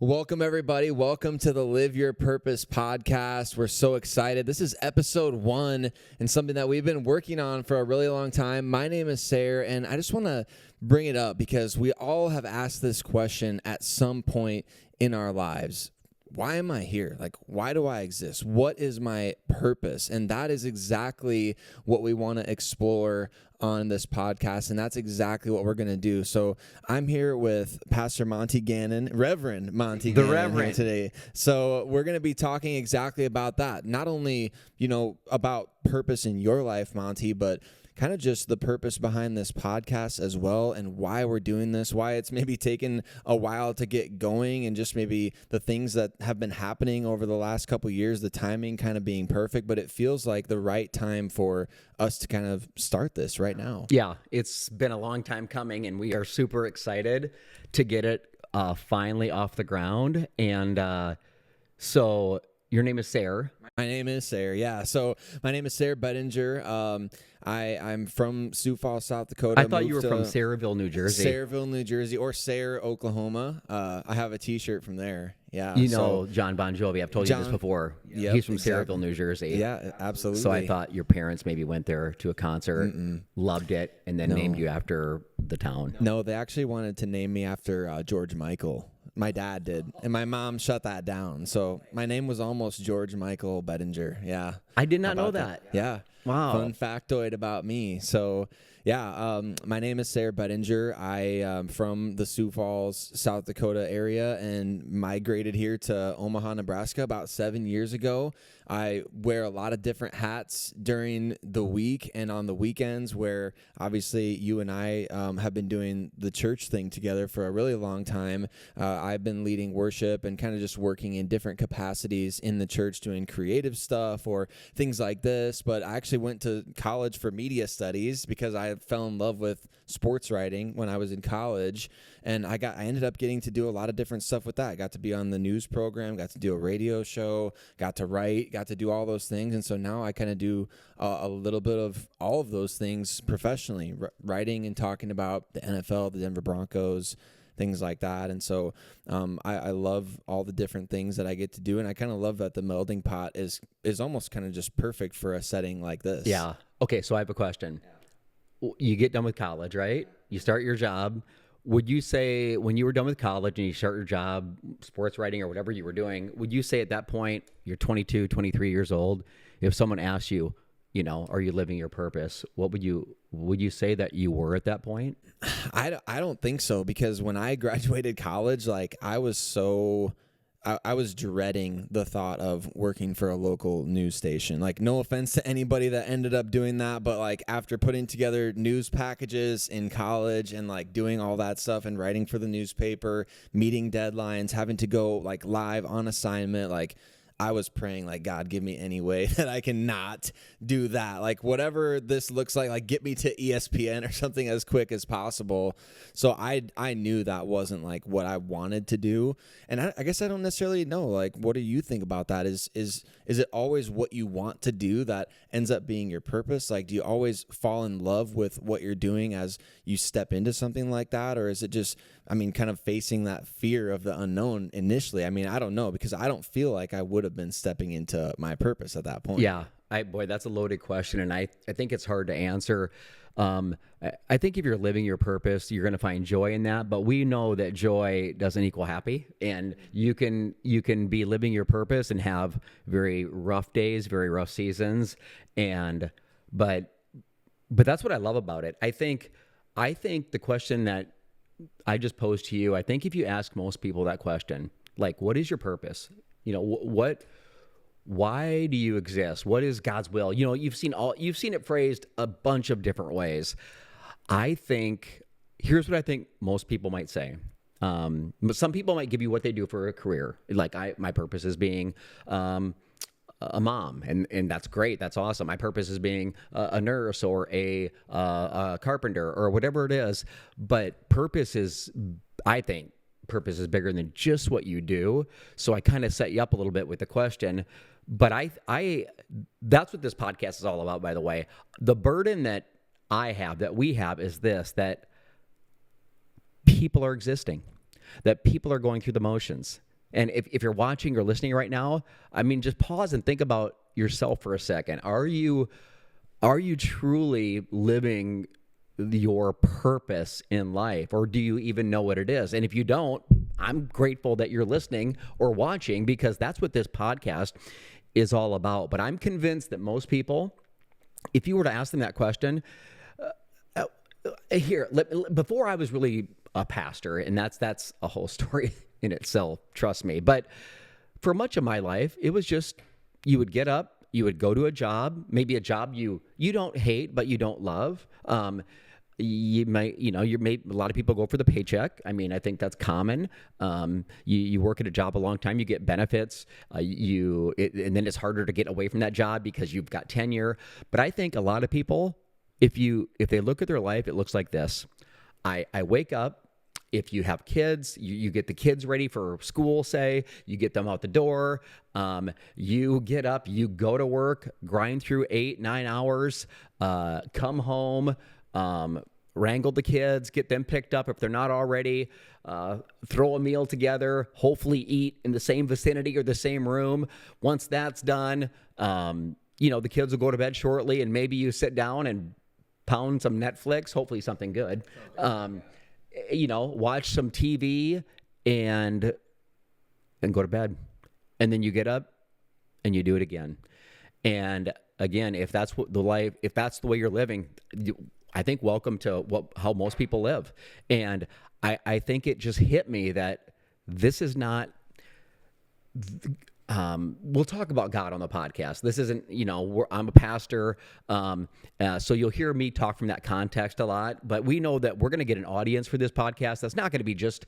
Welcome, everybody. Welcome to the Live Your Purpose podcast. We're so excited. This is episode 1 and something that we've been working on for a really long time. My name is Sayre, and I just want to bring it up because we all have asked this question at some point in our lives. Why am I here? Like, why do I exist? What is my purpose? And that is exactly what we want to explore on this podcast, and that's exactly what we're going to do. So I'm here with Pastor Monte Gannon, Reverend Monte Gannon, Reverend today. So we're going to be talking exactly about that. Not only, about purpose in your life, Monte, but kind of just the purpose behind this podcast as well, and why we're doing this, why it's maybe taken a while to get going, and just maybe the things that have been happening over the last couple years, the timing kind of being perfect, but it feels like the right time for us to kind of start this right now. Yeah, it's been a long time coming, and we are super excited to get it finally off the ground. And so your name is Sayre. My name is Sayre, yeah. So my name is Sayre Bedinger. I'm from Sioux Falls, South Dakota. I thought you were from Sayreville, New Jersey. Sayreville, New Jersey, or Sayre, Oklahoma. I have a T-shirt from there. Yeah, John Bon Jovi. I've told you this before. Yep, He's from exactly. Sayreville, New Jersey. Yeah, absolutely. So I thought your parents maybe went there to a concert, loved it, and then named you after the town. No, they actually wanted to name me after George Michael. My dad did, and my mom shut that down. So my name was almost George Michael Bedinger. Yeah, I did not know that. Yeah. Wow. Fun factoid about me. So, yeah, my name is Sayre Bedinger. I am from the Sioux Falls, South Dakota area and migrated here to Omaha, Nebraska about 7 years ago. I wear a lot of different hats during the week and on the weekends, where obviously you and I have been doing the church thing together for a really long time. I've been leading worship and kind of just working in different capacities in the church, doing creative stuff or things like this. But I actually went to college for media studies because I fell in love with sports writing when I was in college, and I ended up getting to do a lot of different stuff with that. I got to be on the news program, got to do a radio show, got to write, got to do all those things. And so now I kind of do a little bit of all of those things professionally, writing and talking about the NFL, the Denver Broncos, things like that. And so I love all the different things that I get to do, and I kind of love that the melding pot is almost kind of just perfect for a setting like this. Yeah. Okay, so I have a question. You get done with college, right? You start your job. Would you say when you were done with college and you start your job, sports writing or whatever you were doing, would you say at that point, you're 22, 23 years old, if someone asked you, are you living your purpose? What would you say that you were at that point? I don't think so, because when I graduated college, like I was dreading the thought of working for a local news station. Like, no offense to anybody that ended up doing that, but like after putting together news packages in college and like doing all that stuff and writing for the newspaper, meeting deadlines, having to go like live on assignment, like I was praying, like, God, give me any way that I can not do that. Like, whatever this looks like get me to ESPN or something as quick as possible. So I knew that wasn't, like, what I wanted to do. And I guess I don't necessarily know, like, what do you think about that? Is it always what you want to do that ends up being your purpose? Like, do you always fall in love with what you're doing as you step into something like that? Or is it just, kind of facing that fear of the unknown initially? I don't know, because I don't feel like I would have been stepping into my purpose at that point. Yeah. Boy, that's a loaded question, and I think it's hard to answer. I think if you're living your purpose, you're going to find joy in that, but we know that joy doesn't equal happy, and you can be living your purpose and have very rough days, very rough seasons, but that's what I love about it. I think the question that I just posed to you, I think if you ask most people that question, like, what is your purpose? Why do you exist? What is God's will? You've seen it phrased a bunch of different ways. I think, here's what I think most people might say. But some people might give you what they do for a career. Like my purpose is being a mom, and that's great. That's awesome. My purpose is being a nurse or a carpenter or whatever it is. But I think purpose is bigger than just what you do. So I kind of set you up a little bit with the question. But I that's what this podcast is all about, by the way. The burden that we have is this, that people are existing, that people are going through the motions, And if you're watching or listening right now, I mean, just pause and think about yourself for a second. Are you truly living your purpose in life, or do you even know what it is? And if you don't, I'm grateful that you're listening or watching, because that's what this podcast is all about. But I'm convinced that most people, if you were to ask them that question, before I was really a pastor, and that's a whole story in itself, trust me. But for much of my life, it was just, you would get up, you would go to a job, maybe a job you don't hate, but you don't love. You might, a lot of people go for the paycheck. I mean, I think that's common. You work at a job a long time, you get benefits, and then it's harder to get away from that job because you've got tenure. But I think a lot of people, if they look at their life, it looks like this. I wake up. If you have kids, you get the kids ready for school, say, you get them out the door, you get up, you go to work, grind through 8-9 hours, come home, wrangle the kids, get them picked up if they're not already, throw a meal together, hopefully eat in the same vicinity or the same room. Once that's done, the kids will go to bed shortly, and maybe you sit down and pound some Netflix, hopefully something good. Watch some TV and go to bed. And then you get up and you do it again. And again, if that's the way you're living, I think welcome to how most people live. And I think it just hit me that this is not, we'll talk about God on the podcast. This isn't, I'm a pastor, so you'll hear me talk from that context a lot. But we know that we're going to get an audience for this podcast that's not going to be just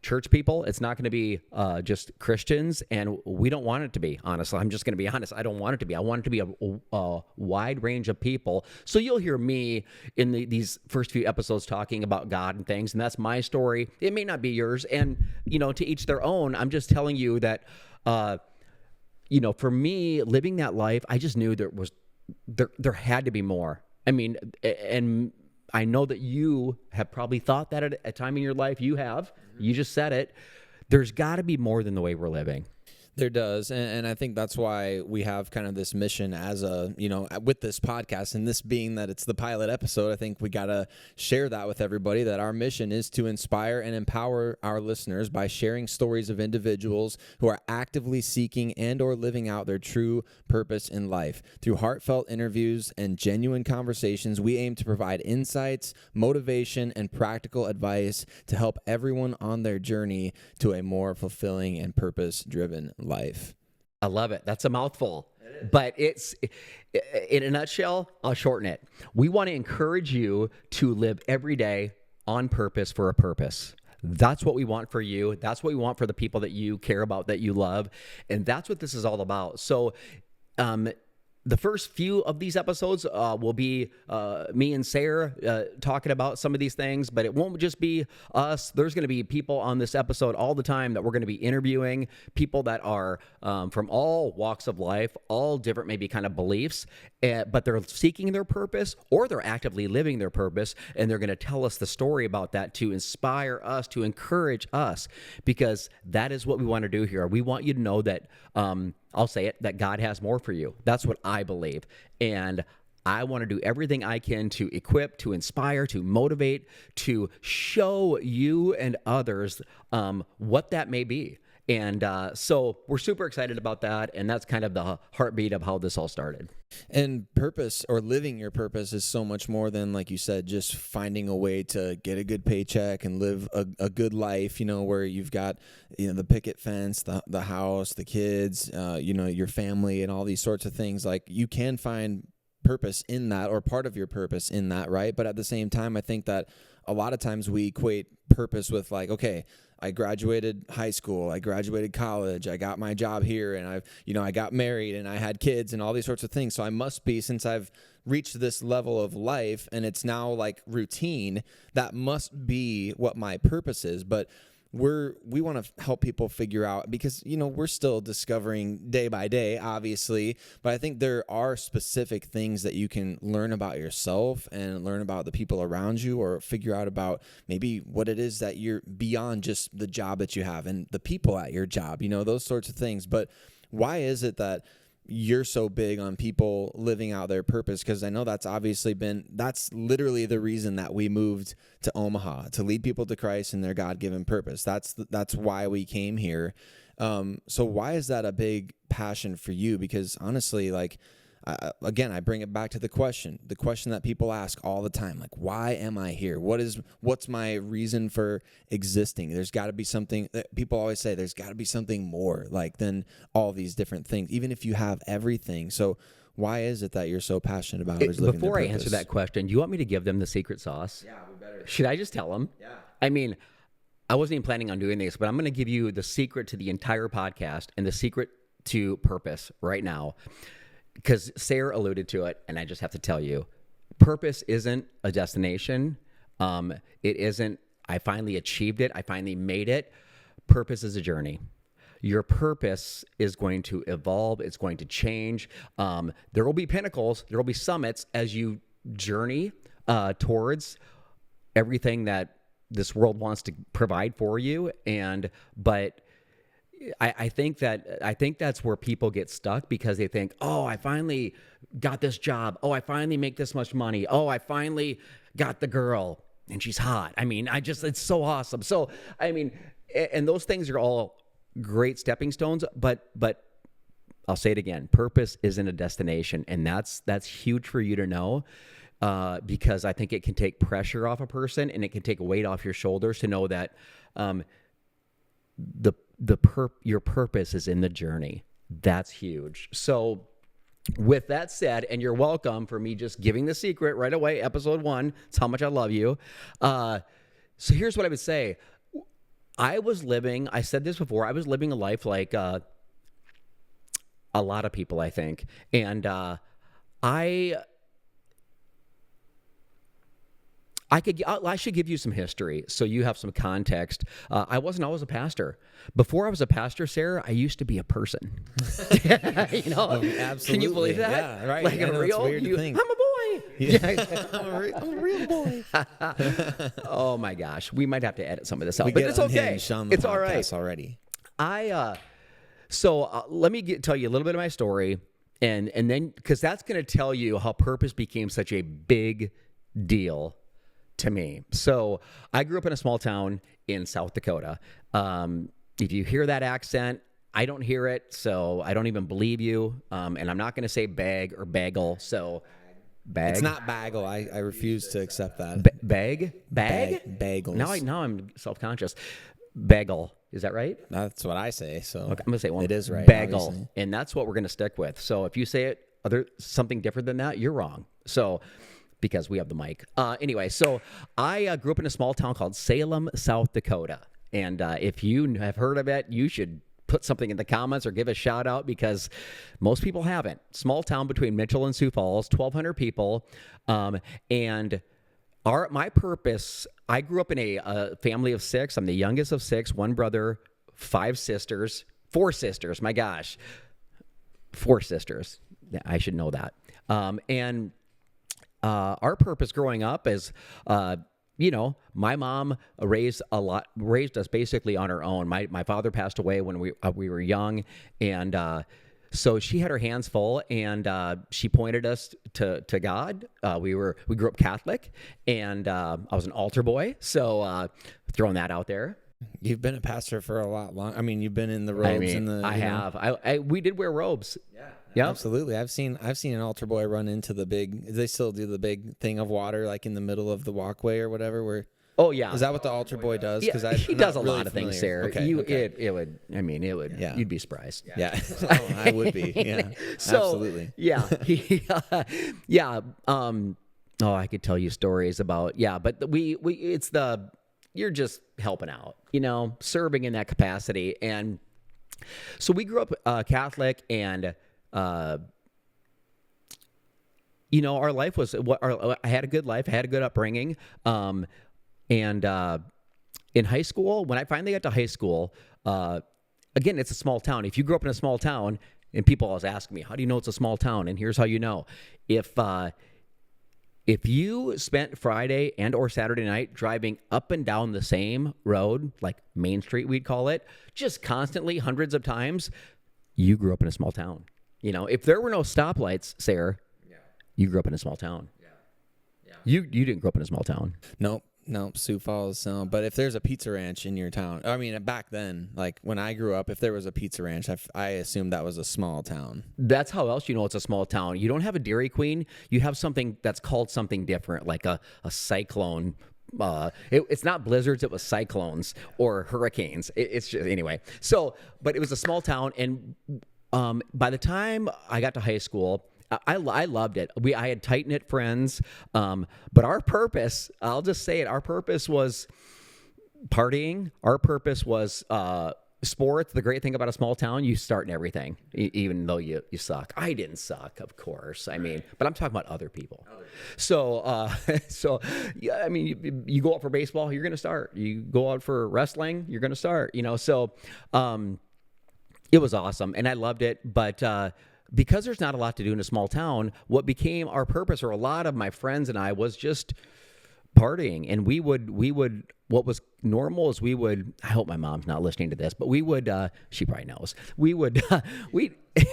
church people. It's not going to be just Christians, and we don't want it to be, honestly. I'm just going to be honest. I don't want it to be. I want it to be a wide range of people. So you'll hear me in these first few episodes talking about God and things, and that's my story. It may not be yours, and, to each their own. I'm just telling you that for me, living that life, I just knew there had to be more. I mean, and I know that you have probably thought that at a time in your life. You have. You just said it. There's got to be more than the way we're living. There does, and I think that's why we have kind of this mission as with this podcast, and this being that it's the pilot episode, I think we got to share that with everybody, that our mission is to inspire and empower our listeners by sharing stories of individuals who are actively seeking and or living out their true purpose in life. Through heartfelt interviews and genuine conversations, we aim to provide insights, motivation, and practical advice to help everyone on their journey to a more fulfilling and purpose-driven life. I love it. That's a mouthful, but it's, in a nutshell, I'll shorten it. We want to encourage you to live every day on purpose for a purpose. That's what we want for you. That's what we want for the people that you care about, that you love. And that's what this is all about. So, the first few of these episodes will be me and Sayre talking about some of these things, but it won't just be us. There's going to be people on this episode all the time that we're going to be interviewing, people that are from all walks of life, all different maybe kind of beliefs, but they're seeking their purpose, or they're actively living their purpose, and they're going to tell us the story about that to inspire us, to encourage us, because that is what we want to do here. We want you to know that I'll say it, that God has more for you. That's what I believe. And I want to do everything I can to equip, to inspire, to motivate, to show you and others what that may be. And so we're super excited about that. And that's kind of the heartbeat of how this all started. And purpose, or living your purpose, is so much more than, like you said, just finding a way to get a good paycheck and live a good life, where you've got, the picket fence, the house, the kids, your family, and all these sorts of things. Like, you can find purpose in that, or part of your purpose in that, right? But at the same time, I think that a lot of times we equate purpose with, like, okay, I graduated high school, I graduated college, I got my job here, and I got married, and I had kids, and all these sorts of things. So I must be, since I've reached this level of life and it's now like routine, that must be what my purpose is. But we want to help people figure out, because, we're still discovering day by day, obviously, but I think there are specific things that you can learn about yourself and learn about the people around you, or figure out about maybe what it is that you're beyond just the job that you have and the people at your job, those sorts of things. But why is it that you're so big on people living out their purpose? Because I know that's literally the reason that we moved to Omaha, to lead people to Christ and their God-given purpose. That's why we came here. So why is that a big passion for you? Because honestly, like, again, I bring it back to the question that people ask all the time, like, why am I here? What's my reason for existing? There's got to be something that people always say, there's got to be something more like than all these different things, even if you have everything. So why is it that you're so passionate about living their purpose? Before I answer that question, do you want me to give them the secret sauce? Yeah, we better. Should I just tell them? Yeah. I mean, I wasn't even planning on doing this, but I'm going to give you the secret to the entire podcast and the secret to purpose right now. Because Sayre alluded to it, and I just have to tell you, purpose isn't a destination. It isn't, I finally achieved it, I finally made it. Purpose is a journey. Your purpose is going to evolve. It's going to change. There will be pinnacles. There will be summits as you journey towards everything that this world wants to provide for you. But I think that's where people get stuck, because they think, oh, I finally got this job. Oh, I finally make this much money. Oh, I finally got the girl and she's hot. I mean, it's so awesome. So, I mean, and those things are all great stepping stones, but I'll say it again, purpose isn't a destination. And that's huge for you to know, because I think it can take pressure off a person, and it can take a weight off your shoulders to know that, your purpose is in the journey. That's huge. So with that said, and you're welcome for me just giving the secret right away, episode 1, it's how much I love you. So here's what I would say. I said this before, I was living a life like a lot of people, I think. And I should give you some history so you have some context. I wasn't always a pastor. Before I was a pastor, Sayre, I used to be a person. Absolutely. Can you believe that? Yeah, right. Like a real, I'm a boy. Yeah. I'm a real boy. Oh my gosh, we might have to edit some of this out, but it's okay. It's all right. Already. So let me tell you a little bit of my story, and then, because that's going to tell you how purpose became such a big deal to me. So I grew up in a small town in South Dakota. If you hear that accent, I don't hear it, so I don't even believe you. And I'm not going to say bag or bagel. So bag. It's not bagel. I refuse to accept that. Bag? Bagels. Now I'm self-conscious. Bagel. Is that right? That's what I say. So okay, I'm going to say one. It is right. Bagel. Obviously. And that's what we're going to stick with. So if you say it something different than that, you're wrong. So because we have the mic. Anyway, so I grew up in a small town called Salem, South Dakota. And if you have heard of it, you should put something in the comments or give a shout out, because most people haven't. Small town between Mitchell and Sioux Falls, 1,200 people. And my purpose, I grew up in a family of 6. I'm the youngest of 6, 1 brother, 4 sisters, my gosh. 4 sisters. I should know that. And our purpose growing up is, my mom raised us basically on her own. My father passed away when we were young, and so she had her hands full, and she pointed us to God. We grew up Catholic, and I was an altar boy. So throwing that out there. You've been a pastor for a lot long. I mean, you've been in the robes. I have. We did wear robes. Yeah, absolutely. I've seen an altar boy run into the big. They still do the big thing of water, like in the middle of the walkway or whatever. Where oh yeah, is that what the altar boy does? Because he does a lot of things there. Okay, it would. I mean, it would. Yeah. You'd be surprised. Yeah, I would be. Yeah, so, absolutely. Yeah, yeah. Oh, I could tell you stories about but it's you're just helping out, serving in that capacity, and so we grew up Catholic, and our life was I had a good life. I had a good upbringing. And in high school, when I finally got to high school, again, it's a small town. If you grew up in a small town, and people always ask me, how do you know it's a small town? And here's how you know. If you spent Friday and or Saturday night driving up and down the same road, like Main Street, we'd call it, just constantly hundreds of times, you grew up in a small town. You know, if there were no stoplights, Sayre, you grew up in a small town. You didn't grow up in a small town. Nope, Sioux Falls. No, but if there's a pizza ranch in your town, I mean, back then, like when I grew up, if there was a pizza ranch, I assumed that was a small town. That's how else you know it's a small town. You don't have a Dairy Queen. You have something that's called something different, like a cyclone. It's not blizzards. It was cyclones or hurricanes. It's just, anyway. So, but it was a small town, and by the time I got to high school, I loved it. I had tight-knit friends, but our purpose, I'll just say it, our purpose was partying. Our purpose was sports. The great thing about a small town, you start in everything, even though you suck. I didn't suck, of course. I mean, but I'm talking about other people. So, yeah, I mean, you go out for baseball, you're going to start. You go out for wrestling, you're going to start, you know. So it was awesome, and I loved it, but because there's not a lot to do in a small town, what became our purpose, or a lot of my friends and I, was just partying. And we would, what was normal is we would, I hope my mom's not listening to this, but we would, she probably knows,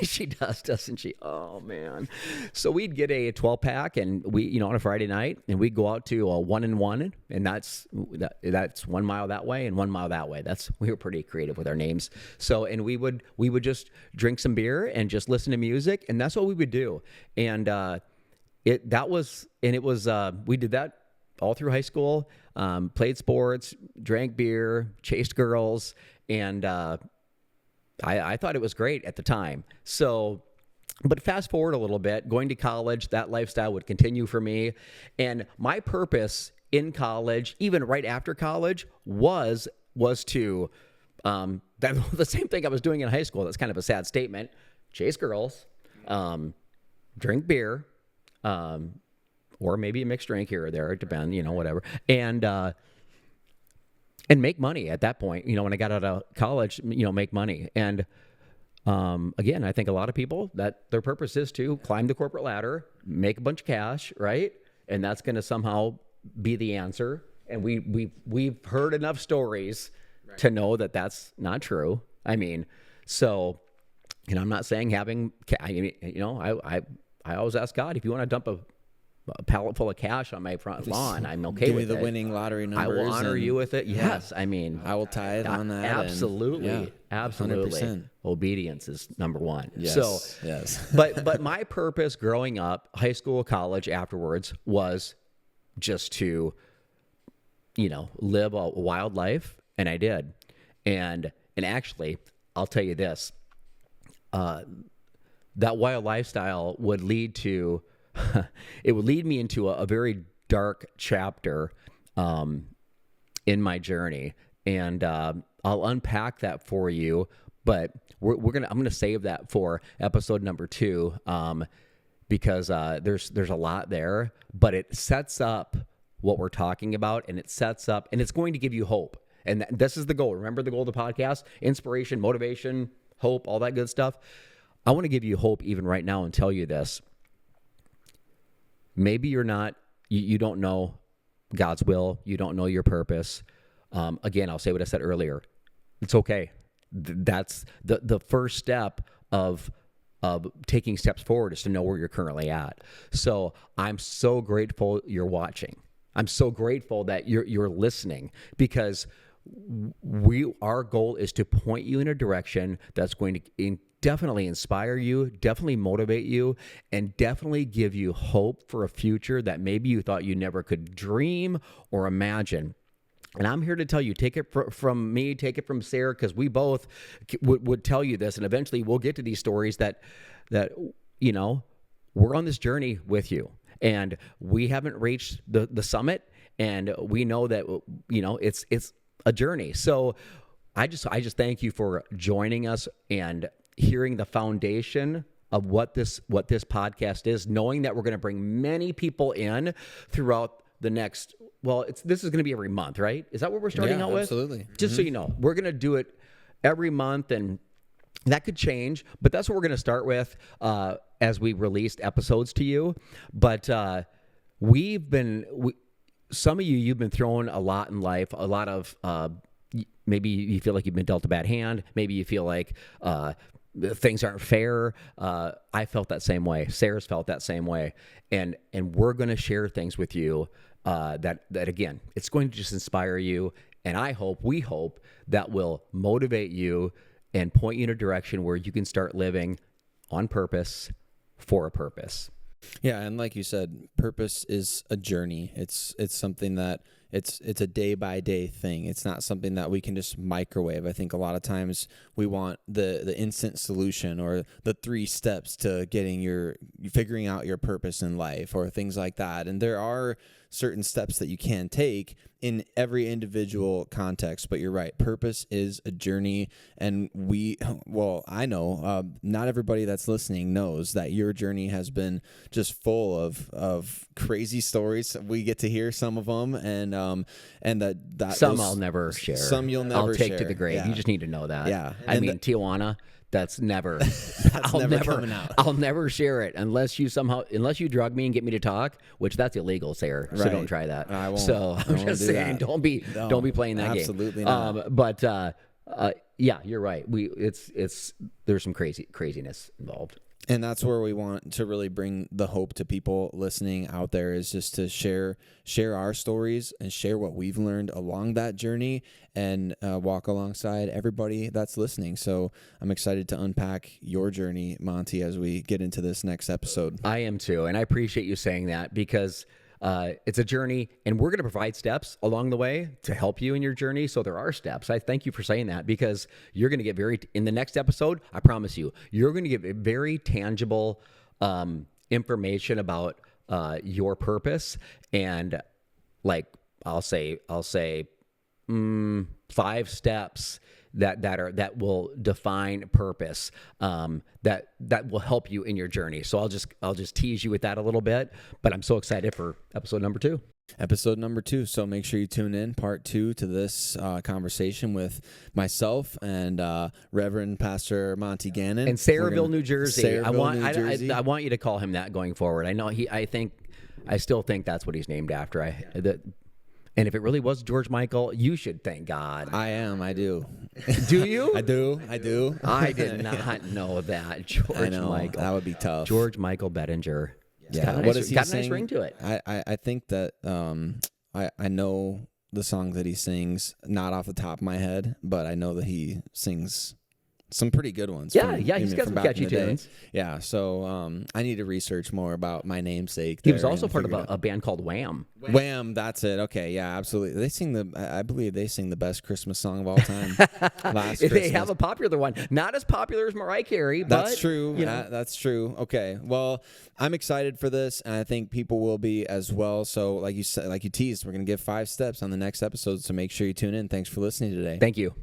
she does, doesn't she? Oh man. So we'd get a 12-pack and on a Friday night, and we'd go out to a 1-and-1, and that's 1 mile that way and 1 mile that way. We were pretty creative with our names. So, and we would just drink some beer and just listen to music, and that's what we would do. And we did that all through high school, played sports, drank beer, chased girls, and I thought it was great at the time. So, but fast forward a little bit, going to college, that lifestyle would continue for me. And my purpose in college, even right after college, was to, the same thing I was doing in high school. That's kind of a sad statement. Chase girls, drink beer, or maybe a mixed drink here or there. It depends, whatever. And make money at that point, when I got out of college, make money. And again, I think a lot of people, that their purpose is to climb the corporate ladder, make a bunch of cash, right? And that's going to somehow be the answer. And we've heard enough stories to know that that's not true. I mean, so, I'm not saying having, I always ask God, if you want to dump a pallet full of cash on my front lawn, I'm okay with it. Give me the winning lottery numbers. I will honor you with it. Yes. I mean, I will tithe on that. Absolutely. Absolutely. 100%. Obedience is number one. Yes. So, yes. but my purpose growing up, high school, college, afterwards, was just to, live a wild life. And I did. And actually, I'll tell you this, that wild lifestyle would lead to, it would lead me into a very dark chapter in my journey, and I'll unpack that for you. But I'm gonna save that for episode number 2 because there's a lot there, but it sets up what we're talking about, and it's going to give you hope. And this is the goal. Remember the goal of the podcast: inspiration, motivation, hope, all that good stuff. I want to give you hope even right now and tell you this. Maybe you're not, you don't know God's will. You don't know your purpose. Again, I'll say what I said earlier. It's okay. That's the first step of taking steps forward, is to know where you're currently at. So I'm so grateful you're watching. I'm so grateful that you're listening, because our goal is to point you in a direction that's going to definitely inspire you, definitely motivate you, and definitely give you hope for a future that maybe you thought you never could dream or imagine. And I'm here to tell you, take it from me, take it from Sayre, because we both would tell you this, and eventually we'll get to these stories that we're on this journey with you, and we haven't reached the summit, and we know that it's a journey. So I just thank you for joining us and hearing the foundation of what this podcast is, knowing that we're going to bring many people in throughout the next. Well, this is going to be every month, right? Is that what we're starting out with? Absolutely. Just so you know, we're going to do it every month, and that could change, but that's what we're going to start with as we released episodes to you. But some of you've been thrown a lot in life, a lot of maybe you feel like you've been dealt a bad hand. Maybe you feel like things aren't fair. I felt that same way. Sayre's felt that same way. And we're going to share things with you that again, it's going to just inspire you. And we hope that will motivate you and point you in a direction where you can start living on purpose for a purpose. Yeah, and like you said, purpose is a journey. It's something that it's a day by day thing. It's not something that we can just microwave. I think a lot of times we want the instant solution or the 3 steps to figuring out your purpose in life or things like that. And there are certain steps that you can take in every individual context, but you're right. Purpose is a journey, and I know not everybody that's listening knows that your journey has been just full of crazy stories. We get to hear some of them, and that some I'll never share. Some you'll never I'll take share. to the grave. Yeah. You just need to know that. Yeah, I mean, Tijuana. That's never. I'll never coming out. I'll never share it unless you drug me and get me to talk, which that's illegal, Sayre. So don't try that. I won't. So I'm just saying, don't be playing that absolutely game. Absolutely not. But yeah, you're right. There's some craziness involved. And that's where we want to really bring the hope to people listening out there, is just to share our stories and share what we've learned along that journey, and walk alongside everybody that's listening. So I'm excited to unpack your journey, Monte, as we get into this next episode. I am too. And I appreciate you saying that, because it's a journey, and we're going to provide steps along the way to help you in your journey. So there are steps. I thank you for saying that, because you're going to get in the next episode, I promise you, you're going to get very tangible information about your purpose. And like, I'll say 5 steps that will define purpose, that will help you in your journey. So I'll just tease you with that a little bit, but I'm so excited for episode number 2. Episode number 2. So make sure you tune in, part 2 to this conversation with myself and Reverend Pastor Monte Gannon in Sayreville, New Jersey. New Jersey. I want you to call him that going forward. I know I still think that's what he's named after. And if it really was George Michael, you should thank God. I do. Do you? I do. I did not know that. George Michael. That would be tough. George Michael Bedinger. Yeah. What is he got a nice ring to it. I think that I know the song that he sings, not off the top of my head, but I know that he sings some pretty good ones. Yeah, he's got some catchy tunes. Yeah, so I need to research more about my namesake. He was also part of a band called Wham. Wham, that's it. Okay, yeah, absolutely. I believe they sing the best Christmas song of all time. They have a popular one, not as popular as Mariah Carey. That's but, true. That's true. Okay, well, I'm excited for this, and I think people will be as well. So, like you said, like you teased, we're gonna give 5 steps on the next episode. So make sure you tune in. Thanks for listening today. Thank you.